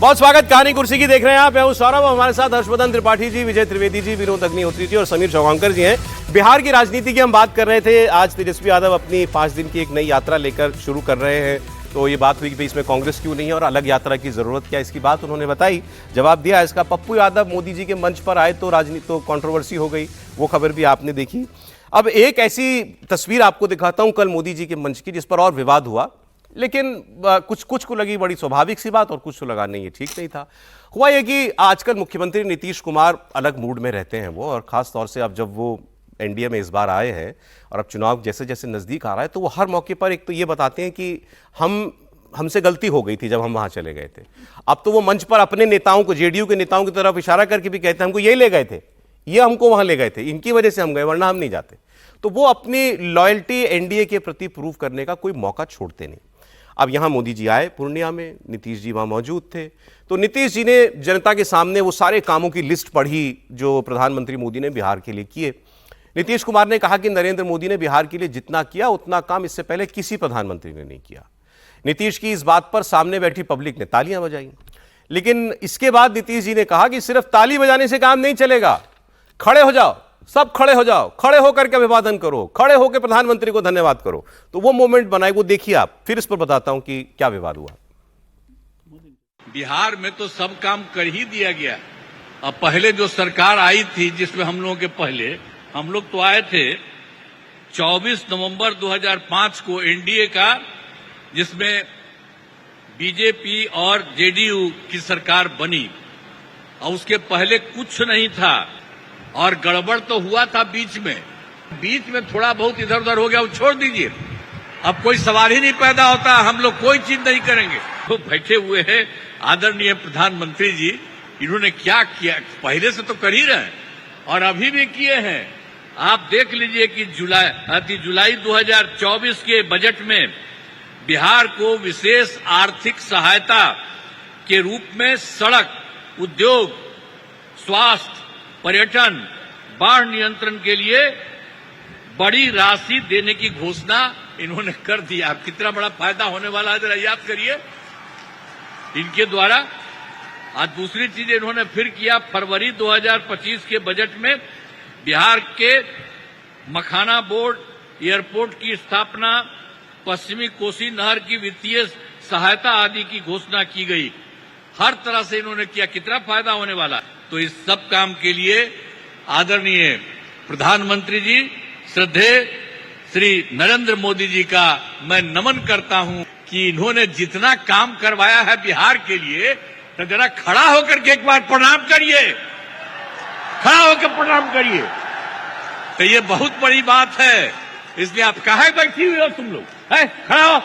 बहुत स्वागत कहानी कुर्सी की देख रहे हैं आप। मैं हूं सौरभ, हमारे साथ हर्षवर्धन त्रिपाठी जी, विजय त्रिवेदी जी, विनोद अग्निहोत्री जी और समीर चौहानकर जी हैं। बिहार की राजनीति की हम बात कर रहे थे। आज तेजस्वी यादव अपनी 5 दिन की एक नई यात्रा लेकर शुरू कर रहे हैं, तो ये बात हुई कि इसमें कांग्रेस क्यों नहीं है और अलग यात्रा की जरूरत क्या है, इसकी बात उन्होंने बताई, जवाब दिया इसका। पप्पू यादव मोदी जी के मंच पर आए तो राजनीति तो कंट्रोवर्सी हो गई, वो खबर भी आपने देखी। अब एक ऐसी तस्वीर आपको दिखाता हूं कल मोदी जी के मंच की, जिस पर और विवाद हुआ, लेकिन कुछ को लगी बड़ी स्वाभाविक सी बात और कुछ को लगा नहीं, ये ठीक नहीं था। हुआ ये कि आजकल मुख्यमंत्री नीतीश कुमार अलग मूड में रहते हैं वो, और खास तौर से अब जब वो एनडीए में इस बार आए हैं और अब चुनाव जैसे जैसे नजदीक आ रहा है, तो वो हर मौके पर एक तो ये बताते हैं कि हमसे गलती हो गई थी जब हम वहां चले गए थे। अब तो वो मंच पर अपने नेताओं को, जेडीयू के नेताओं की तरफ इशारा करके भी कहते हैं हमको यही ले गए थे, ये हमको वहां ले गए थे, इनकी वजह से हम गए, वरना हम नहीं जाते। तो वो अपनी लॉयल्टी एनडीए के प्रति प्रूव करने का कोई मौका छोड़ते नहीं। अब यहां मोदी जी आए पूर्णिया में, नीतीश जी वहां मौजूद थे, तो नीतीश जी ने जनता के सामने वो सारे कामों की लिस्ट पढ़ी जो प्रधानमंत्री मोदी ने बिहार के लिए किए। नीतीश कुमार ने कहा कि नरेंद्र मोदी ने बिहार के लिए जितना किया उतना काम इससे पहले किसी प्रधानमंत्री ने नहीं किया। नीतीश की इस बात पर सामने बैठी पब्लिक ने तालियां बजाई, लेकिन इसके बाद नीतीश जी ने कहा कि सिर्फ ताली बजाने से काम नहीं चलेगा, खड़े हो जाओ, सब खड़े हो जाओ, खड़े होकर के अभिवादन करो, खड़े होकर प्रधानमंत्री को धन्यवाद करो। तो वो मोमेंट बनाए, वो देखिए आप, फिर इस पर बताता हूं कि क्या विवाद हुआ। बिहार में तो सब काम कर ही दिया गया। अब पहले जो सरकार आई थी, जिसमें हम लोगों के पहले हम लोग तो आए थे 24 नवंबर 2005 को एनडीए का, जिसमें बीजेपी और जेडीयू की सरकार बनी, और उसके पहले कुछ नहीं था और गड़बड़ तो हुआ था बीच में थोड़ा बहुत इधर उधर हो गया, वो छोड़ दीजिए, अब कोई सवाल ही नहीं पैदा होता, हम लोग कोई चीज नहीं करेंगे। तो बैठे हुए हैं आदरणीय प्रधानमंत्री जी, इन्होंने क्या किया, पहले से तो कर ही रहे हैं और अभी भी किए हैं। आप देख लीजिए कि जुलाई 2024 के बजट में बिहार को विशेष आर्थिक सहायता के रूप में सड़क, उद्योग, स्वास्थ्य, पर्यटन, बाढ़ नियंत्रण के लिए बड़ी राशि देने की घोषणा इन्होंने कर दिया। कितना बड़ा फायदा होने वाला है जरा याद करिए इनके द्वारा। आज दूसरी चीज इन्होंने फिर किया, फरवरी 2025 के बजट में बिहार के मखाना बोर्ड, एयरपोर्ट की स्थापना, पश्चिमी कोसी नहर की वित्तीय सहायता आदि की घोषणा की गई। हर तरह से इन्होंने किया, कितना फायदा होने वाला। तो इस सब काम के लिए आदरणीय प्रधानमंत्री जी, श्रद्धेय श्री नरेंद्र मोदी जी का मैं नमन करता हूं कि इन्होंने जितना काम करवाया है बिहार के लिए, तो जरा खड़ा होकर के एक बार प्रणाम करिए, खड़ा होकर प्रणाम करिए। तो ये बहुत बड़ी बात है, इसलिए आप काहे बैठी हुई हो तुम लोग, है खड़ा हो,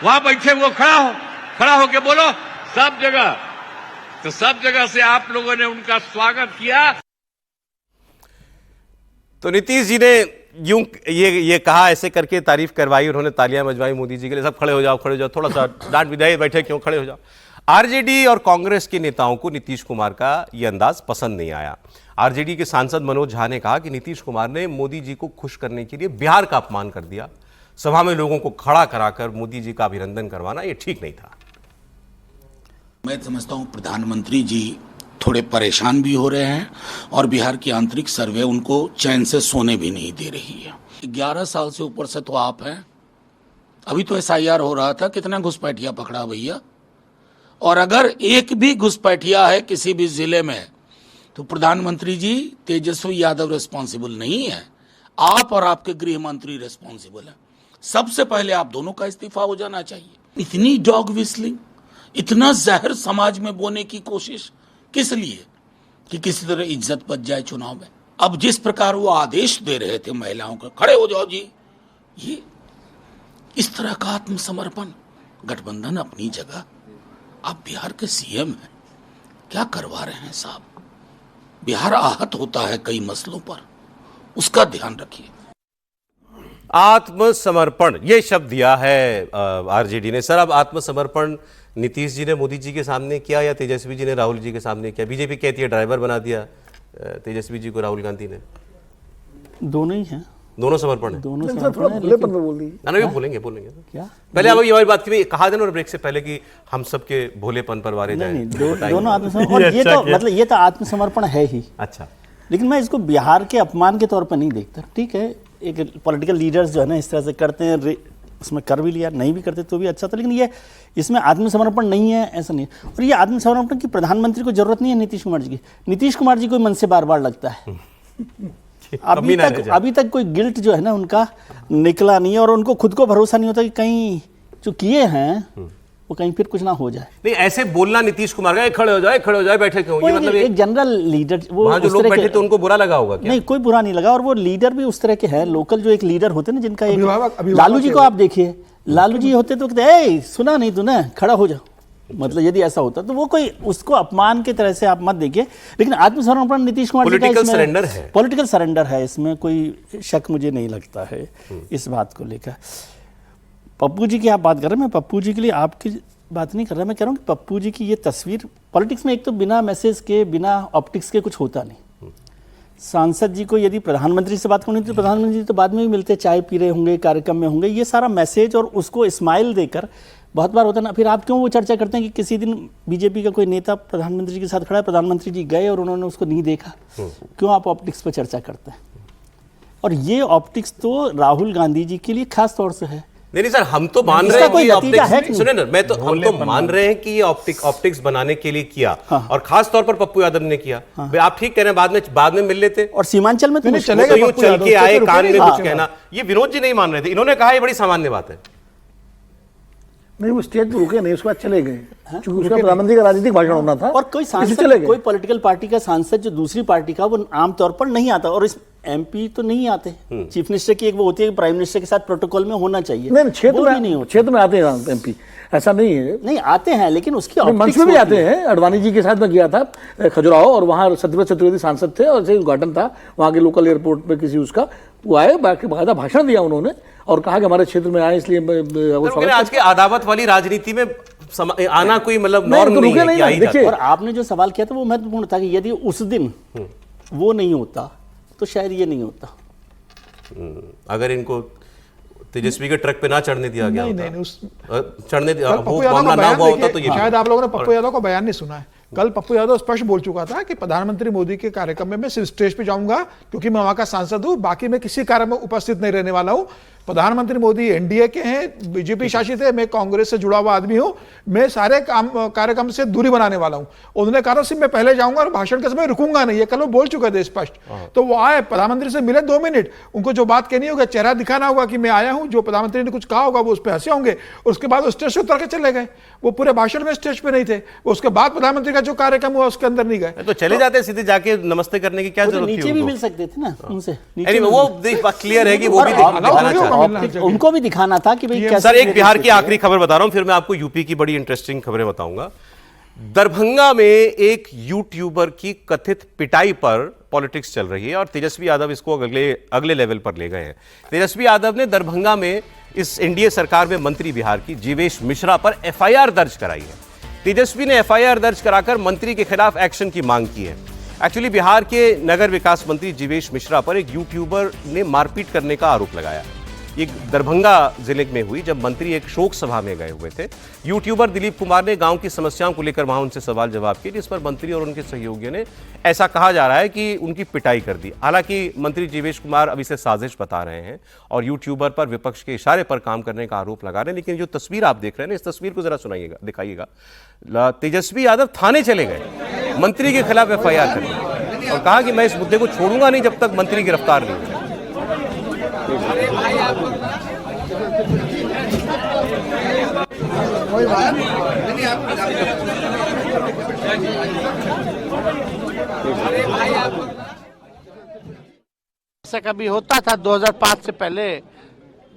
वहां बैठे हुए खड़ा होके बोलो सब जगह। तो सब जगह से आप लोगों ने उनका स्वागत किया। तो नीतीश जी ने यूं ये कहा, ऐसे करके तारीफ करवाई, उन्होंने तालियां बजवाई मोदी जी के लिए, सब खड़े हो जाओ, थोड़ा सा डांट विदाई, बैठे क्यों, खड़े हो जाओ। आरजेडी और कांग्रेस के नेताओं को नीतीश कुमार का यह अंदाज पसंद नहीं आया। आरजेडी के सांसद मनोज झा ने कहा कि नीतीश कुमार ने मोदी जी को खुश करने के लिए बिहार का अपमान कर दिया, सभा में लोगों को खड़ा कराकर मोदी जी का अभिनंदन करवाना ये ठीक नहीं था। मैं समझता हूं प्रधानमंत्री जी थोड़े परेशान भी हो रहे हैं और बिहार की आंतरिक सर्वे उनको चैन से सोने भी नहीं दे रही है। 11 साल से ऊपर से तो आप हैं, अभी तो एसआईआर हो रहा था, कितना घुसपैठिया पकड़ा भैया, और अगर एक भी घुसपैठिया है किसी भी जिले में तो प्रधानमंत्री जी तेजस्वी यादव रिस्पॉन्सिबल नहीं है, आप और आपके गृह मंत्री रिस्पॉन्सिबल है। सबसे पहले आप दोनों का इस्तीफा हो जाना चाहिए। इतनी डॉग विस्लिंग, इतना जहर समाज में बोने की कोशिश किस लिए, कि किसी तरह इज्जत बच जाए चुनाव में। अब जिस प्रकार वो आदेश दे रहे थे महिलाओं को, खड़े हो जाओ जी, ये इस तरह का आत्मसमर्पण। गठबंधन अपनी जगह, आप बिहार के सीएम हैं, क्या करवा रहे हैं साहब। बिहार आहत होता है कई मसलों पर, उसका ध्यान रखिए। आत्मसमर्पण ये शब्द दिया है आरजेडी ने। सर, अब आत्मसमर्पण नीतीश जी ने मोदी जी के सामने किया या तेजस्वी जी ने राहुल जी के सामने किया? बीजेपी कहती है ड्राइवर बना दिया तेजस्वी जी को राहुल गांधी ने। दोनों ही हैं। दोनों समर्पण है। दोनों समर्पण है, लेकिन ना ना बोलेंगे क्या पहले अब ये वाली बात की कहा था ना ब्रेक से पहले कि हम सबके भोलेपन पर वारे जाए। नहीं, दोनों आत्मसमर्पण, और ये तो मतलब ये तो आत्मसमर्पण है ही। अच्छा, लेकिन मैं इसको बिहार के अपमान के तौर पर नहीं देखता। ठीक है, एक पॉलिटिकल लीडर्स जो है ना इस तरह से करते हैं, उसमें कर भी लिया, नहीं भी करते तो भी अच्छा था, लेकिन ये इसमें आत्मसमर्पण नहीं है, ऐसा नहीं। और ये आत्मसमर्पण की प्रधानमंत्री को जरूरत नहीं है नीतीश कुमार जी की। नीतीश कुमार जी को मन से बार बार लगता है। अभी तक कोई गिल्ट जो है ना उनका निकला नहीं है, और उनको खुद को भरोसा नहीं होता कि कहीं जो किए हैं वो कहीं फिर कुछ ना हो जाए। नहीं ऐसे बोलना नीतीश कुमार का, खड़े हो जाए बैठे क्यों, ये मतलब एक जनरल लीडर, वो जो लोग बैठे थे उनको बुरा लगा होगा क्या? नहीं, कोई बुरा नहीं लगा, और वो लीडर भी उस तरह के हैं। लोकल जो एक लीडर होते हैं ना, जिनका एक लालू जी को आप देखिए, लालू जी होते तो कहते सुना नहीं तूने, खड़ा हो जाओ। मतलब यदि ऐसा होता तो वो कोई उसको अपमान की तरह से आप मत देखिए। लेकिन आत्मसमर्पण नीतीश कुमार जी का पॉलिटिकल सरेंडर है, इसमें कोई शक मुझे नहीं लगता है इस बात को लेकर। पप्पू जी की आप बात कर रहे हैं, मैं पप्पू जी के लिए आपकी बात नहीं कर रहा, मैं कह रहा हूँ कि पप्पू जी की ये तस्वीर पॉलिटिक्स में एक तो बिना मैसेज के, बिना ऑप्टिक्स के कुछ होता नहीं। सांसद जी को यदि प्रधानमंत्री से बात करनी तो प्रधानमंत्री जी तो बाद में भी मिलते, चाय पी रहे होंगे, कार्यक्रम में होंगे, ये सारा मैसेज और उसको स्माइल देकर बहुत बार होता है ना। फिर आप क्यों वो चर्चा करते हैं कि किसी दिन बीजेपी का कोई नेता प्रधानमंत्री जी के साथ खड़ा है, प्रधानमंत्री जी गए और उन्होंने उसको नहीं देखा, क्यों आप ऑप्टिक्स पर चर्चा करते हैं? और ये ऑप्टिक्स तो राहुल गांधी जी के लिए खास तौर से है। नहीं सर, हम तो मान रहे हैं कि ऑप्टिक्स, सुने ना, हम तो मान रहे हैं कि ये ऑप्टिक्स बनाने के लिए किया, और खास तौर पर पप्पू यादव ने किया। आप ठीक कह रहे हैं, बाद में मिल लेते, और सीमांचल में तो चलेगा, चल के आए, कान में कुछ कहना, ये विनोद जी नहीं मान रहे थे, इन्होंने कहा ये बड़ी सामान्य बात है। नहीं, वो स्टेज पर रुके नहीं, उसके बाद चले गए, क्योंकि उसका प्रधानमंत्री का राजनीतिक भाषण होना था। और कोई सांसद, कोई पॉलिटिकल पार्टी का सांसद जो दूसरी पार्टी का, वो आमतौर पर नहीं आता, और इस एमपी तो नहीं आते। चीफ मिनिस्टर की एक वो होती है कि प्राइम मिनिस्टर के साथ प्रोटोकॉल में होना चाहिए। नहीं, क्षेत्र में आते हैं एमपी, ऐसा नहीं है, नहीं आते हैं, लेकिन उसकी मंच में भी आते हैं। अडवाणी जी के साथ मैं गया था खजुराहो, और वहाँ सत्यव्रत चतुर्वेदी सांसद थे, और जैसे उद्घाटन था वहाँ के लोकल एयरपोर्ट पे किसी उसका, वो आए, बाकायदा भाषण दिया उन्होंने, और कहा कि हमारे क्षेत्र में आए, इसलिए आज के अदावत वाली राजनीति में आना कोई मतलब नॉर्म नहीं है। देखिए, और आपने जो सवाल किया था वो महत्वपूर्ण था कि यदि उस दिन वो नहीं होता तो शायद ये नहीं होता। अगर इनको तेजस्वी के ट्रक पे ना चढ़ने दिया गया होता, चढ़ने पप्पू यादव का बयान होता तो ये शायद आप लोगों ने पप्पू यादव का बयान नहीं सुना है। कल पप्पू यादव स्पष्ट बोल चुका था कि प्रधानमंत्री मोदी के कार्यक्रम में मैं सिर्फ स्टेज पे जाऊंगा क्योंकि मैं वहां का सांसद हूं, बाकी मैं किसी कार्य में उपस्थित नहीं रहने वाला हूं। प्रधानमंत्री मोदी एनडीए के हैं, बीजेपी शासित है, मैं कांग्रेस से जुड़ा हुआ आदमी हूं, मैं सारे कार्यक्रम से दूरी बनाने वाला हूं। उन्होंने कहा सिर्फ मैं पहले जाऊंगा और भाषण के समय रुकूंगा नहीं, ये कल वो बोल चुके थे स्पष्ट। तो वो आए, प्रधानमंत्री से मिले 2 मिनट, उनको जो बात कहनी होगी, चेहरा दिखाना होगा कि मैं आया हूं, जो प्रधानमंत्री ने कुछ कहा होगा वो उस पर हंसे होंगे, उसके बाद स्टेज से उतर के चले गए। वो पूरे भाषण में स्टेज पे नहीं थे, उसके बाद प्रधानमंत्री का जो कार्यक्रम हुआ उसके अंदर नहीं गए, तो चले जाते सीधे जाके नमस्ते करने की क्या जरूरत थी? नीचे भी मिल सकते थे ना उनसे, वो क्लियर है कि वो भी उनको भी दिखाना था कि भाई कैसे। सर, एक बिहार की आखिरी खबर बता रहा हूं, फिर मैं आपको यूपी की बड़ी इंटरेस्टिंग खबरें बताऊंगा। दरभंगा में एक यूट्यूबर की कथित पिटाई पर पॉलिटिक्स चल रही है, और तेजस्वी यादव इसको अगले लेवल पर ले गए हैं। तेजस्वी यादव ने दरभंगा में इस एनडीए सरकार में मंत्री बिहार की जीवेश मिश्रा पर एफआईआर दर्ज कराई है। तेजस्वी ने एफआईआर दर्ज कराकर मंत्री के खिलाफ एक्शन की मांग की है। एक्चुअली बिहार के नगर विकास मंत्री जीवेश मिश्रा पर एक यूट्यूबर ने मारपीट करने का आरोप लगाया। ये दरभंगा जिले में हुई जब मंत्री एक शोक सभा में गए हुए थे। यूट्यूबर दिलीप कुमार ने गांव की समस्याओं को लेकर वहां उनसे सवाल जवाब किए, जिस पर मंत्री और उनके सहयोगियों ने ऐसा कहा जा रहा है कि उनकी पिटाई कर दी। हालांकि मंत्री जीवेश कुमार अब इसे साजिश बता रहे हैं और यूट्यूबर पर विपक्ष के इशारे पर काम करने का आरोप लगा रहे हैं। लेकिन जो तस्वीर आप देख रहे हैं, इस तस्वीर को जरा सुनाइएगा, दिखाइएगा। तेजस्वी यादव थाने चले गए मंत्री के खिलाफ एफआईआर करने, और कहा कि मैं इस मुद्दे को छोड़ूंगा नहीं जब तक मंत्री गिरफ्तार नहीं हो। ऐसा कभी होता था 2005 से पहले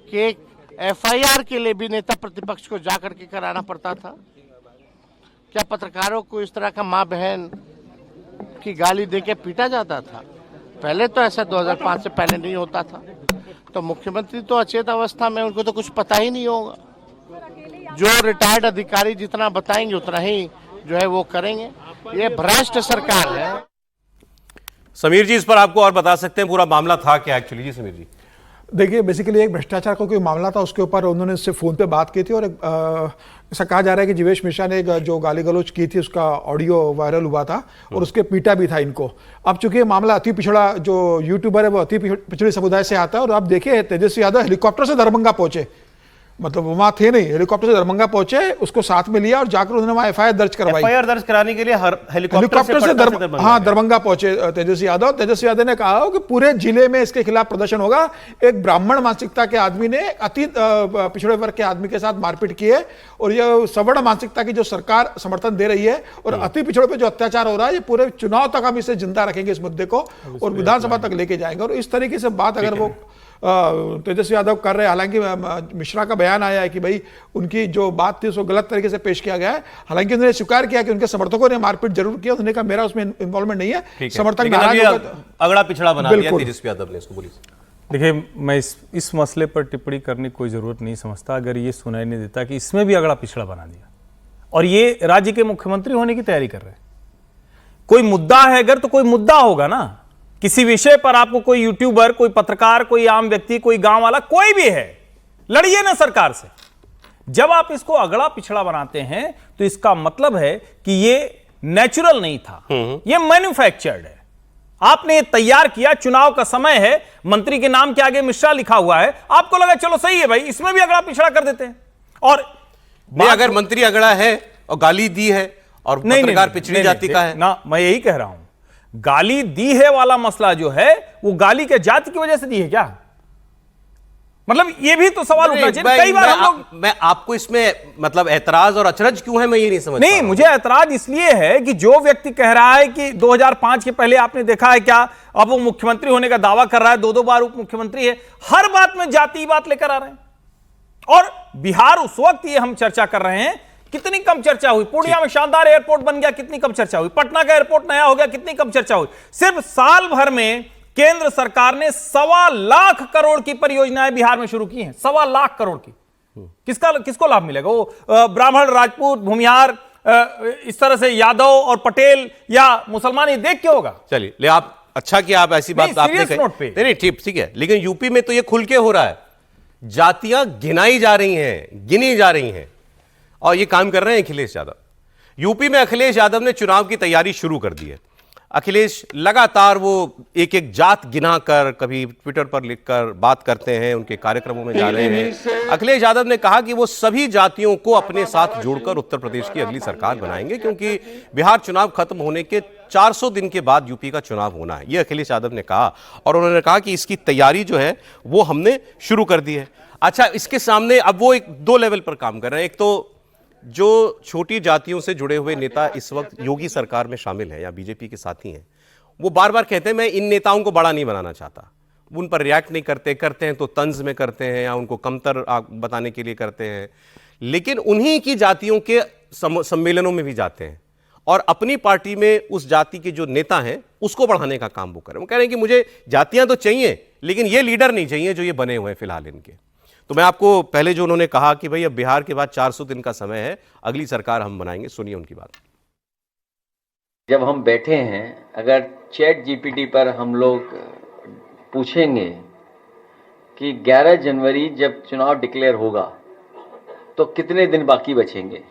कि एक एफआईआर के लिए भी नेता प्रतिपक्ष को जाकर के कराना पड़ता था? क्या पत्रकारों को इस तरह का माँ बहन की गाली देके पीटा जाता था? पहले तो ऐसा 2005 से पहले नहीं होता था। तो मुख्यमंत्री तो अचेत अवस्था में, उनको तो कुछ पता ही नहीं होगा। जो रिटायर्ड अधिकारी जितना बताएंगे उतना ही जो है वो करेंगे। ये भ्रष्ट सरकार है। समीर जी, इस पर आपको और बता सकते हैं पूरा मामला था क्या एक्चुअली? जी समीर जी। देखिए, बेसिकली एक भ्रष्टाचार का कोई मामला था, उसके ऊपर उन्होंने इससे फोन पे बात की थी और ऐसा कहा जा रहा है कि जीवेश मिश्रा ने जो गाली गलौज की थी उसका ऑडियो वायरल हुआ था और उसके पीटा भी था इनको। अब चूंकि ये मामला अति पिछड़ा, जो यूट्यूबर है वो अति पिछड़े समुदाय से आता है, और आप देखिए तेजस्वी यादव हेलीकॉप्टर से दरभंगा पहुंचे, मतलब वो वहां थे नहीं, हेलीकॉप्टर से दरभंगा पहुंचे, उसको साथ में लिया और जाकर उन्होंने वहां एफआईआर दर्ज करवाई। एफआईआर दर्ज कराने के लिए हेलीकॉप्टर से दरभंगा पहुंचे तेजस्वी यादव। तेजस्वी यादव ने कहा कि पूरे जिले में इसके खिलाफ प्रदर्शन होगा। एक ब्राह्मण मानसिकता के आदमी ने अति पिछड़े वर्ग के आदमी के साथ मारपीट की है, और यह सवर्ण मानसिकता की जो सरकार समर्थन दे रही है और अति पिछड़े पे जो अत्याचार हो रहा है, ये पूरे चुनाव तक हम इसे जिंदा रखेंगे इस मुद्दे को और विधानसभा तक लेके जाएंगे। और इस तरीके से बात अगर वो तेजस्वी यादव कर रहे हैं, हालांकि मिश्रा का बयान आया है कि भाई उनकी जो बात थी उसको गलत तरीके से पेश किया गया है। हालांकि उन्होंने स्वीकार किया कि उनके समर्थकों ने मारपीट जरूर किया, उन्होंने कहा मेरा उसमें इन्वॉल्वमेंट नहीं है, समर्थक नाराज हो गए, अगड़ा पिछड़ा बना दिया तेजस्वी यादव ने इसको। बोलिए। देखिए, मैं इस मसले पर टिप्पणी करने की कोई जरूरत नहीं समझता अगर ये सुनाई नहीं देता कि इसमें भी अगड़ा पिछड़ा बना दिया और ये राज्य के मुख्यमंत्री होने की तैयारी कर रहे हैं। कोई मुद्दा है अगर तो कोई मुद्दा होगा ना, किसी विषय पर आपको कोई यूट्यूबर, कोई पत्रकार, कोई आम व्यक्ति, कोई गांव वाला, कोई भी है, लड़िए ना सरकार से। जब आप इसको अगड़ा पिछड़ा बनाते हैं तो इसका मतलब है कि ये नेचुरल नहीं था, ये मैन्युफैक्चर्ड है। आपने ये तैयार किया, चुनाव का समय है, मंत्री के नाम के आगे मिश्रा लिखा हुआ है, आपको लगा चलो सही है भाई, इसमें भी अगड़ा पिछड़ा कर देते हैं। और अगर मंत्री अगड़ा है और गाली दी है और पत्रकार पिछड़ी जाति का है ना, मैं यही कह रहा हूं, गाली दी है वाला मसला जो है वो गाली के जाति की वजह से दी है क्या? मतलब ये भी तो सवाल उठना चाहिए। कई बार हम लोग, मैं आपको इसमें मतलब एतराज और अचरज क्यों है मैं ये नहीं समझ नहीं, मुझे एतराज इसलिए है कि जो व्यक्ति कह रहा है कि 2005 के पहले आपने देखा है क्या, अब वो मुख्यमंत्री होने का दावा कर रहा है, 2-2 बार उप मुख्यमंत्री है, हर बात में जाति बात लेकर आ रहे हैं। और बिहार उस वक्त ये हम चर्चा कर रहे हैं, कितनी कम चर्चा हुई। पूर्णिया में शानदार एयरपोर्ट बन गया, कितनी कम चर्चा हुई। पटना का एयरपोर्ट नया हो गया, कितनी कम चर्चा हुई। सिर्फ साल भर में केंद्र सरकार ने 1.25 लाख करोड़ की परियोजनाएं बिहार में शुरू की हैं। 1.25 लाख करोड़ की। किसको लाभ मिलेगा? वो ब्राह्मण, राजपूत, भूमिहार, इस तरह से यादव और पटेल या मुसलमान, ये देख के होगा। चलिए, ले आप अच्छा कि आप ऐसी बात आपने कही। नहीं ठीक है, लेकिन यूपी में तो ये खुल के हो रहा है, जातियां गिनाई जा रही हैं, गिनी जा रही हैं, और ये काम कर रहे हैं अखिलेश यादव। यूपी में अखिलेश यादव ने चुनाव की तैयारी शुरू कर दी है। अखिलेश लगातार वो एक जात गिना कर, कभी ट्विटर पर लिखकर बात करते हैं, उनके कार्यक्रमों में जा रहे हैं। अखिलेश यादव ने कहा कि वो सभी जातियों को अपने साथ जोड़कर उत्तर प्रदेश की अगली सरकार बनाएंगे, क्योंकि बिहार चुनाव खत्म होने के 400 दिन के बाद यूपी का चुनाव होना है, ये अखिलेश यादव ने कहा। और उन्होंने कहा कि इसकी तैयारी जो है वो हमने शुरू कर दी है। अच्छा, इसके सामने अब वो 2 लेवल पर काम कर रहे हैं। एक तो जो छोटी जातियों से जुड़े हुए नेता इस वक्त योगी सरकार में शामिल हैं या बीजेपी के साथी हैं, वो बार बार कहते हैं मैं इन नेताओं को बड़ा नहीं बनाना चाहता, उन पर रिएक्ट नहीं करते हैं तो तंज में करते हैं या उनको कमतर बताने के लिए करते हैं, लेकिन उन्हीं की जातियों के सम्मेलनों में भी जाते हैं और अपनी पार्टी में उस जाति के जो नेता हैं उसको बढ़ाने का काम वो करें। वो कह रहे हैं कि मुझे जातियां तो चाहिए लेकिन ये लीडर नहीं चाहिए जो ये बने हुए हैं फिलहाल इनके। तो मैं आपको पहले जो उन्होंने कहा कि भाई अब बिहार के बाद 400 दिन का समय है, अगली सरकार हम बनाएंगे, सुनिए उनकी बात। जब हम बैठे हैं, अगर चैट जीपीटी पर हम लोग पूछेंगे कि 11 जनवरी जब चुनाव डिक्लेयर होगा तो कितने दिन बाकी बचेंगे,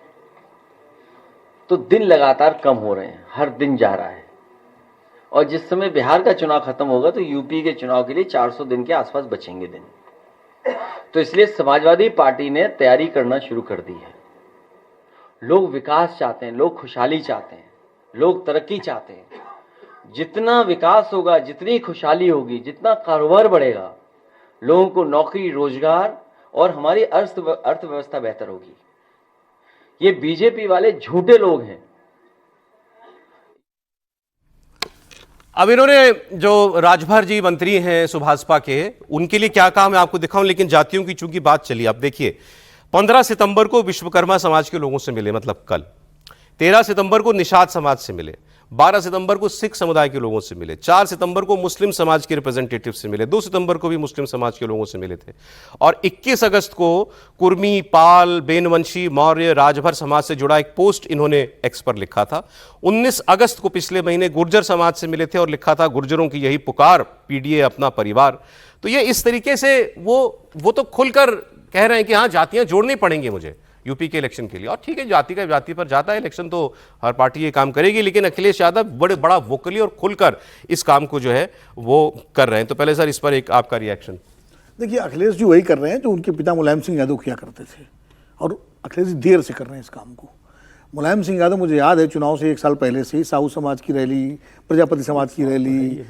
तो दिन लगातार कम हो रहे हैं, हर दिन जा रहा है। और जिस समय बिहार का चुनाव खत्म होगा तो यूपी के चुनाव के लिए 400 दिन के आसपास बचेंगे दिन। तो इसलिए समाजवादी पार्टी ने तैयारी करना शुरू कर दी है। लोग विकास चाहते हैं, लोग खुशहाली चाहते हैं, लोग तरक्की चाहते हैं। जितना विकास होगा, जितनी खुशहाली होगी, जितना कारोबार बढ़ेगा, लोगों को नौकरी, रोजगार और हमारी अर्थव्यवस्था बेहतर होगी। ये बीजेपी वाले झूठे लोग हैं। अब इन्होंने जो राजभर जी मंत्री हैं सुभाषपा के, उनके लिए क्या कहा मैं आपको दिखाऊं, लेकिन जातियों की चूंकि बात चली, आप देखिए 15 सितंबर को विश्वकर्मा समाज के लोगों से मिले, मतलब कल। 13 सितंबर को निषाद समाज से मिले, 12 सितंबर को सिख समुदाय के लोगों से मिले, 4 सितंबर को मुस्लिम समाज के रिप्रेजेंटेटिव से मिले, 2 सितंबर को भी मुस्लिम समाज के लोगों से मिले थे, और 21 अगस्त को कुर्मी, पाल, बेनवंशी, मौर्य, राजभर समाज से जुड़ा एक पोस्ट इन्होंने एक्स पर लिखा था। 19 अगस्त को पिछले महीने गुर्जर समाज से मिले थे और लिखा था गुर्जरों की यही पुकार, पीडीए अपना परिवार। तो ये इस तरीके से वो तो खुलकर कह रहे हैं कि हाँ जातियां जोड़नी पड़ेंगी मुझे यूपी के इलेक्शन के लिए, और ठीक है जाति का जाति पर जाता है इलेक्शन, तो हर पार्टी ये काम करेगी, लेकिन अखिलेश यादव बड़ा वोकली और खुलकर इस काम को जो है वो कर रहे हैं। तो पहले सर इस पर एक आपका रिएक्शन। देखिए, अखिलेश जी वही कर रहे हैं जो उनके पिता मुलायम सिंह यादव किया करते थे, और अखिलेश जी देर से कर रहे हैं इस काम को। मुलायम सिंह यादव, मुझे याद है चुनाव से 1 साल पहले से ही साहू समाज की रैली, प्रजापति समाज की रैली,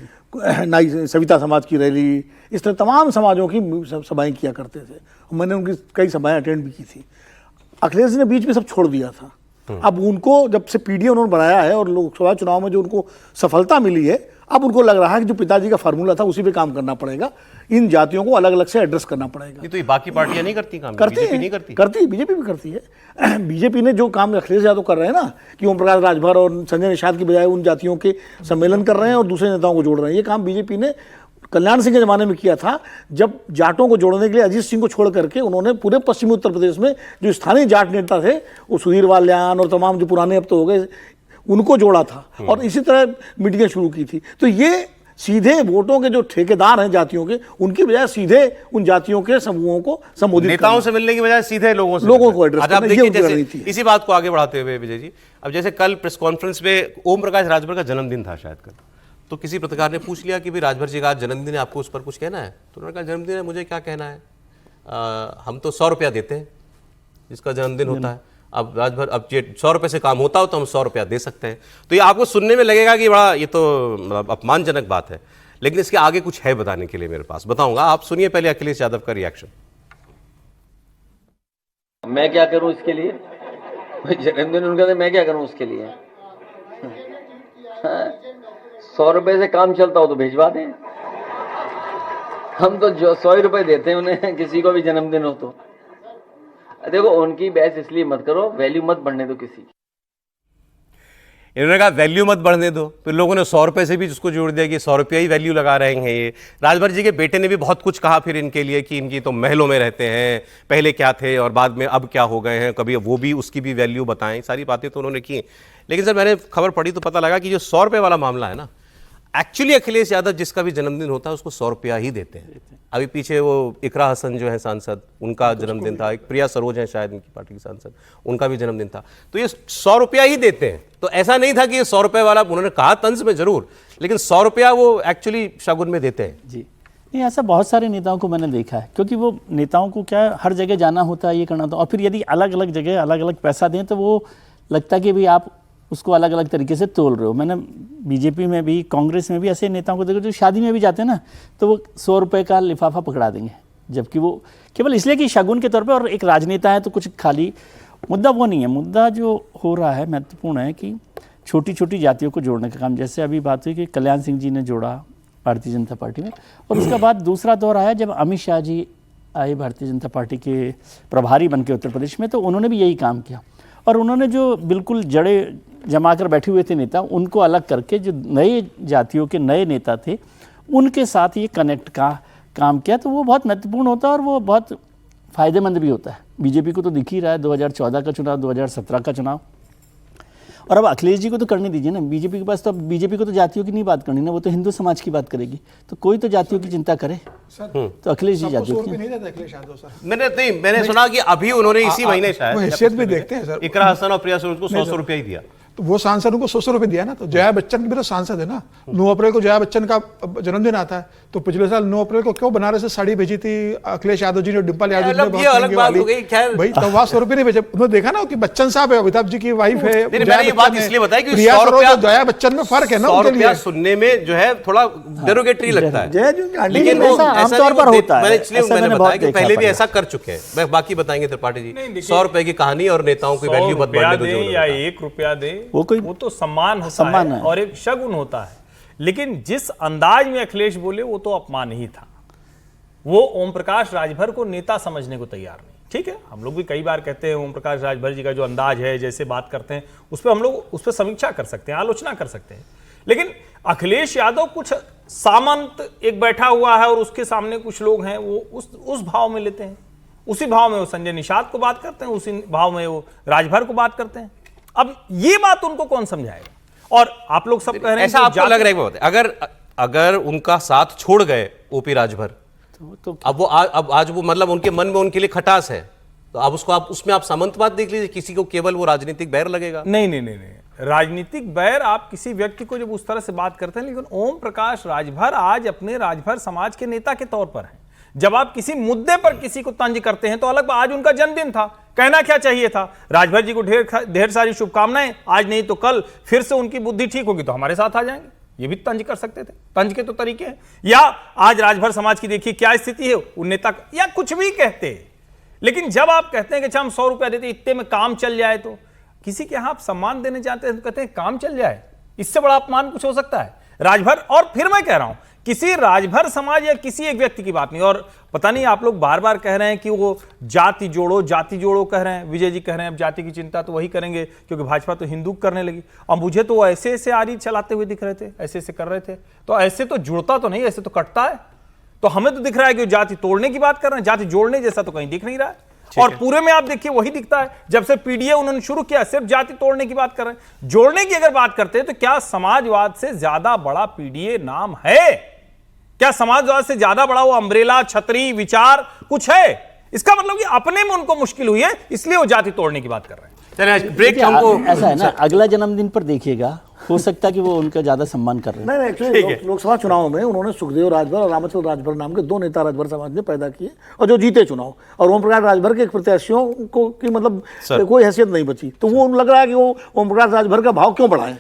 नाई सविता समाज की रैली, इस तरह तमाम समाजों की सभाएं किया करते थे। मैंने उनकी कई सभाएं अटेंड भी की थी। अखिलेश जी ने बीच में सब छोड़ दिया था। अब उनको जब से पीडीए उन्होंने बनाया है और लोकसभा चुनाव में जो उनको सफलता मिली है, अब उनको लग रहा है कि जो पिताजी का फार्मूला था उसी पे काम करना पड़ेगा, इन जातियों को अलग अलग से एड्रेस करना पड़ेगा। ये तो ये बाकी पार्टियां नहीं करती काम, बीजेपी नहीं करती, बीजेपी भी करती है। बीजेपी ने जो काम अखिलेश यादव कर रहे हैं ना, कि ओम प्रकाश राजभर और संजय निषाद की बजाय उन जातियों के सम्मेलन कर रहे हैं और दूसरे नेताओं को जोड़ रहे हैं, ये काम बीजेपी ने कल्याण सिंह के जमाने में किया था, जब जाटों को जोड़ने के लिए अजीत सिंह को छोड़ करके उन्होंने पूरे पश्चिमी उत्तर प्रदेश में जो स्थानीय जाट नेता थे, वो सुधीर वाल्यान और तमाम जो पुराने अब तो हो गए, उनको जोड़ा था और इसी तरह मीटिंगें शुरू की थी। तो ये सीधे वोटों के जो ठेकेदार हैं जातियों के, उनकी बजाय सीधे उन जातियों के समूहों को संबोधित, नेताओं से मिलने की बजाय सीधे लोगों को एड्रेस करना, ये उनकी रणनीति है। इसी बात को आगे बढ़ाते हुए विजय जी, अब जैसे कल प्रेस कॉन्फ्रेंस में ओम प्रकाश राजभर का जन्मदिन था शायद कल, तो किसी पत्रकार ने पूछ लिया कि भाई राजभर जी का आज जन्मदिन है, आपको उस पर कुछ कहना है? तो उन्होंने कहा जन्मदिन है, मुझे क्या कहना है, हम तो 100 रुपया देते हैं जिसका जन्मदिन होता है। अब राजभर, अब ये 100 रुपये से काम होता हो तो हम 100 रुपया दे सकते हैं। तो ये आपको सुनने में लगेगा कि बड़ा ये तो अपमानजनक बात है, लेकिन इसके आगे कुछ है बताने के लिए मेरे पास, बताऊंगा। आप सुनिए पहले अखिलेश यादव का रिएक्शन। मैं क्या करूं इसके लिए? जन्मदिन उनका था, मैं क्या करूं उसके लिए? 100 रुपए से काम चलता हो तो भिजवा दें। हम तो जो 100 रुपए देते हैं उन्हें, किसी को भी जन्मदिन हो तो। देखो, उनकी बहस इसलिए मत करो, वैल्यू मत बढ़ने दो किसी की। इन्होंने कहा वैल्यू मत बढ़ने दो, फिर लोगों ने 100 रुपए से भी जिसको जोड़ दिया कि 100 रुपया ही वैल्यू लगा रहे हैं ये। राजभर जी के बेटे ने भी बहुत कुछ कहा फिर इनके लिए कि इनकी तो महलों में रहते हैं, पहले क्या थे और बाद में अब क्या हो गए हैं, कभी वो भी उसकी भी वैल्यू बताएं, सारी बातें तो उन्होंने की। लेकिन सर मैंने खबर पढ़ी तो पता लगा कि जो 100 रुपये वाला मामला है ना, एक्चुअली अखिलेश यादव जिसका भी जन्मदिन होता है उसको 100 रुपया ही देते हैं। अभी पीछे वो इकरा हसन जो है सांसद, उनका जन्मदिन था, एक प्रिया सरोज है शायद इनकी पार्टी की सांसद, उनका भी जन्मदिन था, तो ये 100 रुपया ही देते हैं। तो ऐसा नहीं था कि ये 100 रुपये वाला, उन्होंने कहा तंज में जरूर, लेकिन 100 रुपया वो एक्चुअली शगुन में देते हैं। जी नहीं, ऐसा बहुत सारे नेताओं को मैंने देखा है, क्योंकि वो नेताओं को क्या हर जगह जाना होता है, ये करना होता है, और फिर यदि अलग अलग जगह अलग अलग पैसा दें तो वो लगता है कि भाई आप उसको अलग अलग तरीके से तोल रहे हो। मैंने बीजेपी में भी, कांग्रेस में भी ऐसे नेताओं को देखा जो शादी में भी जाते हैं ना, तो वो 100 रुपये का लिफाफा पकड़ा देंगे, जबकि वो केवल इसलिए कि शगुन के तौर पे, और एक राजनेता है तो कुछ खाली मुद्दा वो नहीं है। मुद्दा जो हो रहा है महत्वपूर्ण है कि छोटी छोटी जातियों को जोड़ने का काम, जैसे अभी बात हुई कि कल्याण सिंह जी ने जोड़ा भारतीय जनता पार्टी में, और उसके बाद दूसरा दौर आया जब अमित शाह जी आए भारतीय जनता पार्टी के प्रभारी बन के उत्तर प्रदेश में, तो उन्होंने भी यही काम किया, और उन्होंने जो बिल्कुल जड़े जमा कर बैठे हुए थे नेता, उनको अलग करके जो नए जातियों के नए नेता थे उनके साथ ये कनेक्ट का काम किया। तो वो बहुत महत्वपूर्ण होता है और वो बहुत फ़ायदेमंद भी होता है। बीजेपी को तो दिख ही रहा है 2014 का चुनाव, 2017 का चुनाव, और अब अखिलेश जी को तो करने दीजिए ना। बीजेपी के पास तो, अब बीजेपी को तो जातियों की नहीं बात करनी ना, वो तो हिंदू समाज की बात करेगी, तो कोई तो जातियों की चिंता करे। तो अखिलेश जी जातियों की नहीं देता अखिलेश यादव सर। मैंने सुना कि अभी उन्होंने इसी महीने शायद हैसियत भी देखते हैं सर, इकरा हसन और प्रिया सरोज को 100 रुपया ही दिया। तो वो सांसद उनको 100 रुपए दिया ना। तो जया बच्चन भी तो सांसद है ना। 9 अप्रैल को जया बच्चन का जन्मदिन आता है, तो पिछले साल 9 अप्रैल को क्यों बनारस से साड़ी भेजी थी अखिलेश यादव जी ने, डिम्पल यादव जी ने, ये अलग बात हो गई। खैर भाई तो वहां 100 रुपए नहीं भेजे। उन्होंने देखा ना कि बच्चन साहब है, अमिताभ जी की वाइफ है। मैंने ये बात इसलिए बताई कि प्रिया सरोज और जया बच्चन में फर्क है ना। 100 रुपया सुनने में जो है थोड़ा डेरोगेटरी लगता है, लेकिन वो आमतौर पर होता है। मैंने बताया कि पहले भी ऐसा कर चुके हैं। मैं बाकी बताएंगे त्रिपाठी जी, 100 रुपए की कहानी और नेताओं की वैल्यू मत बढ़ने दो या 1 रुपया दे, वो तो सम्मान होता है और एक शगुन होता है। लेकिन जिस अंदाज में अखिलेश बोले वो तो अपमान ही था। वो ओम प्रकाश राजभर को नेता समझने को तैयार नहीं। ठीक है, हम लोग भी कई बार कहते हैं ओम प्रकाश राजभर जी का जो अंदाज है, जैसे बात करते हैं, उस पर हम लोग उस पर समीक्षा कर सकते हैं, आलोचना कर सकते हैं। लेकिन अखिलेश यादव कुछ सामंत एक बैठा हुआ है और उसके सामने कुछ लोग हैं, वो उस भाव में लेते हैं, उसी भाव में वो संजय निषाद को बात करते हैं, उसी भाव में वो राजभर को बात करते हैं। अब ये बात उनको कौन समझाएगा? और आप लोग सब कह रहे हैं ऐसा आपको लग रहा है अगर उनका साथ छोड़ गए ओपी राजभर, तो अब वो अब आज वो मतलब उनके मन में उनके लिए खटास है, तो अब उसको आप उसमें आप सामंतवाद देख लीजिए, किसी को केवल वो राजनीतिक बैर लगेगा। नहीं, राजनीतिक बैर आप किसी व्यक्ति को जब उस तरह से बात करते हैं, लेकिन ओम प्रकाश राजभर आज अपने राजभर समाज के नेता के तौर पर हैं। जब आप किसी मुद्दे पर किसी को तंज करते हैं तो अलग, आज उनका जन्मदिन था, कहना क्या चाहिए था, राजभर जी को ढेर सारी शुभकामनाएं, आज नहीं तो कल फिर से उनकी बुद्धि ठीक होगी तो हमारे साथ आ जाएंगे, ये भी तंज कर सकते थे। तंज के तो तरीके हैं। या आज राजभर समाज की देखिए क्या स्थिति है, उन नेता या कुछ भी कहते, लेकिन जब आप कहते हैं कि अच्छा हम 100 रुपया देते इतने में काम चल जाए, तो किसी के यहां आप सम्मान देने जाते हैं तो कहते हैं काम चल जाए, इससे बड़ा अपमान कुछ हो सकता है? राजभर, और फिर मैं कह रहा हूं किसी राजभर समाज या किसी एक व्यक्ति की बात नहीं। और पता नहीं आप लोग बार बार कह रहे हैं कि वो जाति जोड़ो कह रहे हैं, विजय जी कह रहे हैं अब जाति की चिंता तो वही करेंगे क्योंकि भाजपा तो हिंदू करने लगी। और मुझे तो वो ऐसे आरी चलाते हुए दिख रहे थे, ऐसे कर रहे थे, तो ऐसे तो जुड़ता तो नहीं, ऐसे तो कटता है। तो हमें तो दिख रहा है कि जाति तोड़ने की बात कर रहे हैं, जाति जोड़ने जैसा तो कहीं दिख नहीं रहा है। और पूरे में आप देखिए वही दिखता है, जब से पीडीए उन्होंने शुरू किया सिर्फ जाति तोड़ने की बात कर रहे हैं। जोड़ने की अगर बात करते हैं तो क्या समाजवाद से ज्यादा बड़ा पीडीए नाम है? क्या समाजवाद से ज्यादा बड़ा वो अम्ब्रेला छतरी विचार कुछ है? इसका मतलब कि अपने में उनको मुश्किल हुई है, इसलिए वो जाति तोड़ने की बात कर रहे हैं। चलिए ब्रेक हमको ऐसा है ना, अगला जन्मदिन पर देखिएगा, हो सकता है कि वो उनका ज्यादा सम्मान कर रहे हैं। नहीं, एक्चुअली लोकसभा चुनाव में उन्होंने सुखदेव राजभर और रामचंद्र राजभर नाम के 2 नेता राजभर समाज ने पैदा किए और जो जीते चुनाव, और ओम प्रकाश राजभर के प्रत्याशियों को की मतलब कोई हैसियत नहीं बची। तो वो लग रहा है कि वो ओम प्रकाश राजभर का भाव क्यों बढ़ाएं?